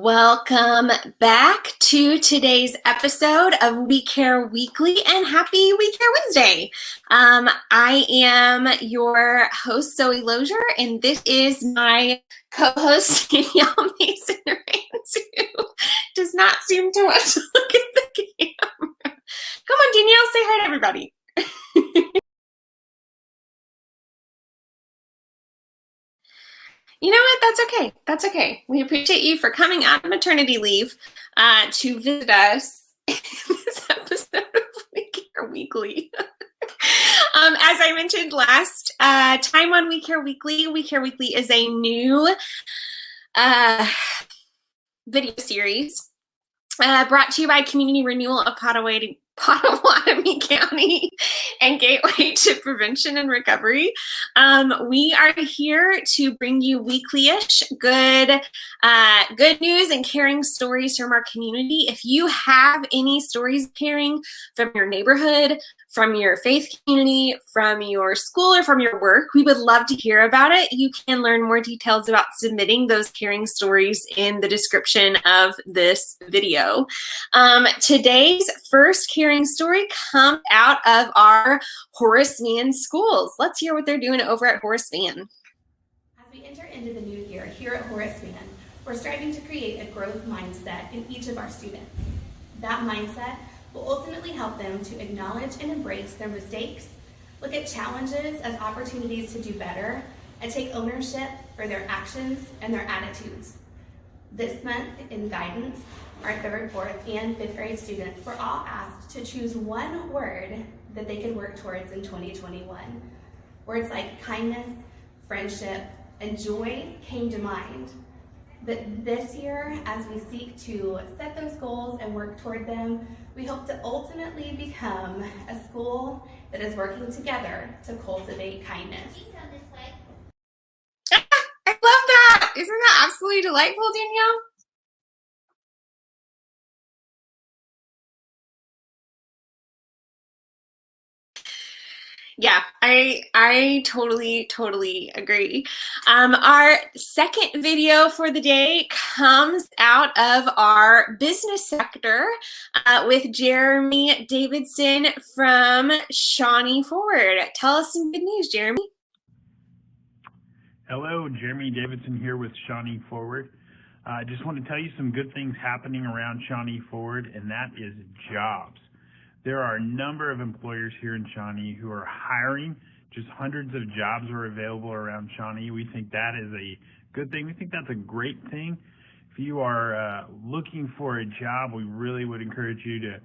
Welcome back to today's episode of We Care Weekly and happy We Care Wednesday. I am your host, Zoe Lozier, and this is my co-host, Danielle Mason Rains, who does not seem to want to look at the camera. Come on, Danielle, say hi to everybody. You know what? That's okay. That's okay. We appreciate you for coming out of maternity leave to visit us in this episode of We Care Weekly. As I mentioned last time on We Care Weekly is a new video series brought to you by Community Renewal of Pottawatomie County and Gateway to Prevention and Recovery. We are here to bring you weekly-ish good news and caring stories from our community. If you have any stories of caring from your neighborhood, from your faith community, from your school, or from your work, we would love to hear about it. You can learn more details about submitting those caring stories in the description of this video. Today's first caring story comes out of our Horace Mann schools. Let's hear what they're doing over at Horace Mann. As we enter into the new year here at Horace Mann, we're striving to create a growth mindset in each of our students. That mindset will ultimately help them to acknowledge and embrace their mistakes, look at challenges as opportunities to do better, and take ownership for their actions and their attitudes. This month in guidance, our 3rd, 4th, and 5th grade students were all asked to choose one word that they could work towards in 2021. Words like kindness, friendship, and joy came to mind. But this year, as we seek to set those goals and work toward them, we hope to ultimately become a school that is working together to cultivate kindness. I love that. Isn't that absolutely delightful, Danielle? Yeah, I totally agree. Our second video for the day comes out of our business sector with Jeremy Davidson from Shawnee Forward. Tell us some good news, Jeremy. Hello, Jeremy Davidson here with Shawnee Forward. I just want to tell you some good things happening around Shawnee Forward, and that is jobs. There are a number of employers here in Shawnee who are hiring. Just hundreds of jobs are available around Shawnee. We think that is a good thing. We think that's a great thing. If you are looking for a job, we really would encourage you to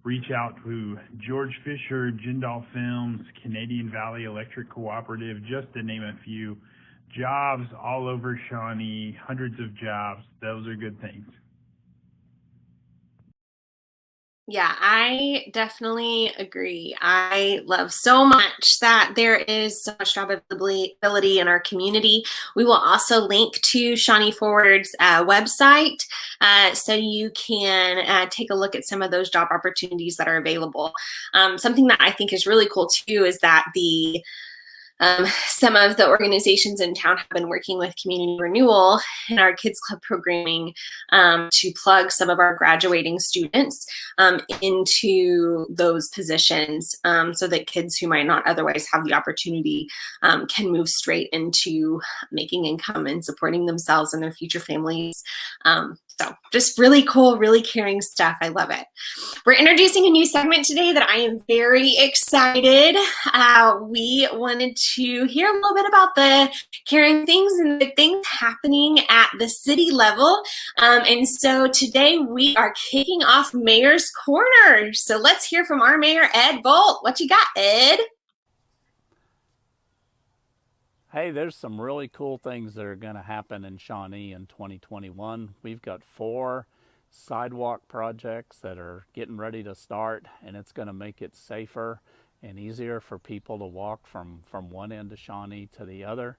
reach out to George Fisher, Jindal Films, Canadian Valley Electric Cooperative, just to name a few. Jobs all over Shawnee, hundreds of jobs. Those are good things. Yeah, I definitely agree. I love so much that there is so much job availability in our community. We will also link to Shawnee Forward's website so you can take a look at some of those job opportunities that are available. Something that I think is really cool too is that some of the organizations in town have been working with Community Renewal and our Kids Club programming to plug some of our graduating students into those positions so that kids who might not otherwise have the opportunity can move straight into making income and supporting themselves and their future families. So just really cool, really caring stuff. I love it. We're introducing a new segment today that I am very excited. We wanted to hear a little bit about the caring things and the things happening at the city level. And so today we are kicking off Mayor's Corner. So let's hear from our mayor, Ed Bolt. What you got, Ed? Hey, there's some really cool things that are going to happen in Shawnee in 2021. We've got 4 sidewalk projects that are getting ready to start, and it's going to make it safer and easier for people to walk from one end of Shawnee to the other.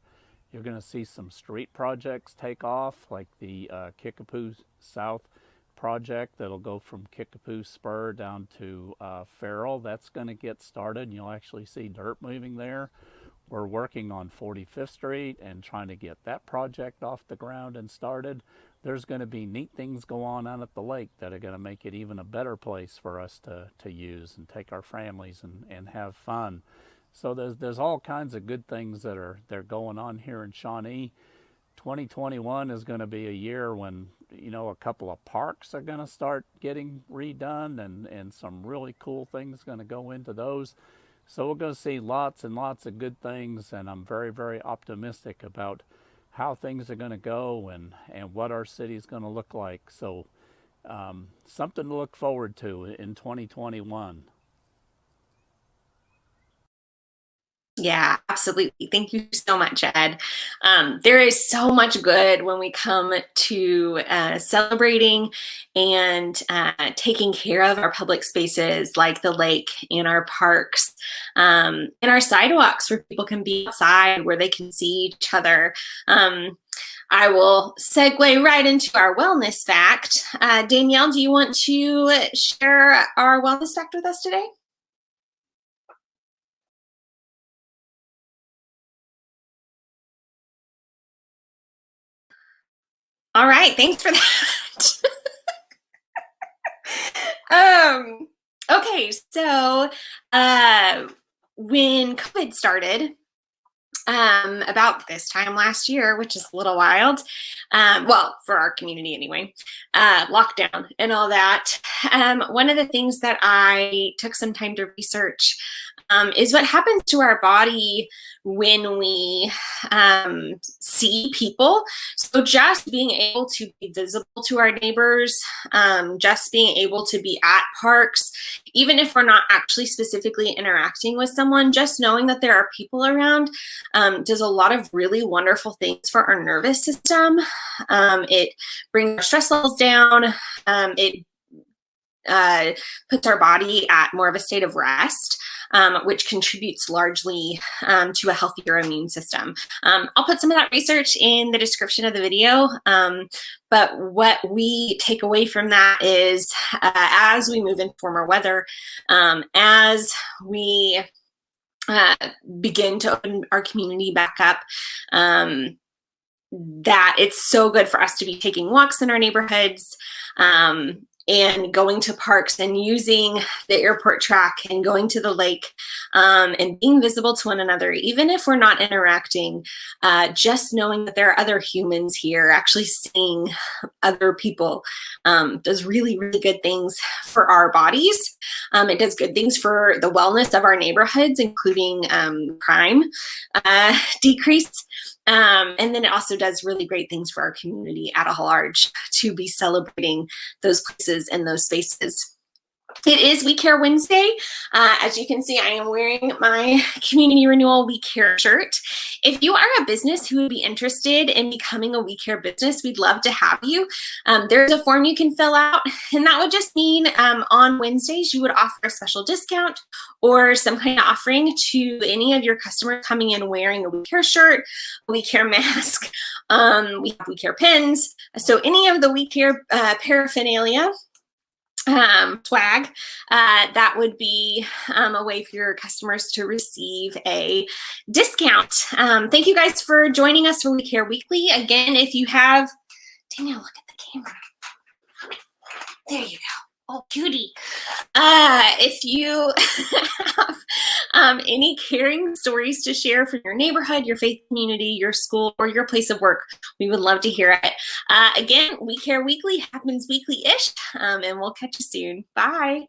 You're going to see some street projects take off, like the Kickapoo South project that'll go from Kickapoo Spur down to Farrell. That's going to get started, and you'll actually see dirt moving there. We're working on 45th Street and trying to get that project off the ground and started. there's going to be neat things go on out at the lake that are going to make it even a better place for us to use and take our families and have fun. So there's all kinds of good things they're going on here in Shawnee. 2021 is going to be a year when, you know, a couple of parks are going to start getting redone, and some really cool things going to go into those. So we're going to see lots and lots of good things, and I'm very, very optimistic about how things are going to go and what our city is going to look like. So something to look forward to in 2021. Yeah, absolutely. Thank you so much, Ed. There is so much good when we come to celebrating and taking care of our public spaces like the lake and our parks and our sidewalks where people can be outside, where they can see each other. I will segue right into our wellness fact. Danielle, do you want to share our wellness fact with us today? All right, thanks for that. Okay, so when COVID started, about this time last year, which is a little wild, well, for our community anyway, lockdown and all that, one of the things that I took some time to research is what happens to our body when we see people. So just being able to be visible to our neighbors, just being able to be at parks, even if we're not actually specifically interacting with someone, just knowing that there are people around does a lot of really wonderful things for our nervous system. It brings our stress levels down. It puts our body at more of a state of rest, which contributes largely to a healthier immune system. I'll put some of that research in the description of the video, but what we take away from that is as we move into warmer weather, as we begin to open our community back up, that it's so good for us to be taking walks in our neighborhoods, and going to parks and using the airport track and going to the lake, and being visible to one another, even if we're not interacting, just knowing that there are other humans here, actually seeing other people, does really, really good things for our bodies. It does good things for the wellness of our neighborhoods, including crime decrease. And then it also does really great things for our community at a large to be celebrating those places and those spaces. It is We Care Wednesday. As you can see, I am wearing my Community Renewal We Care shirt. If you are a business who would be interested in becoming a We Care business, we'd love to have you. There's a form you can fill out, and that would just mean on Wednesdays you would offer a special discount or some kind of offering to any of your customers coming in wearing a We Care shirt, a We Care mask. We have We Care pins. So any of the We Care paraphernalia, swag, that would be a way for your customers to receive a discount. Thank you guys for joining us for We Care Weekly. Again, if you have, Danielle, look at the camera. There you go. Oh, cutie. If you have any caring stories to share from your neighborhood, your faith community, your school, or your place of work, we would love to hear it. Again, We Care Weekly happens weekly-ish, and we'll catch you soon. Bye.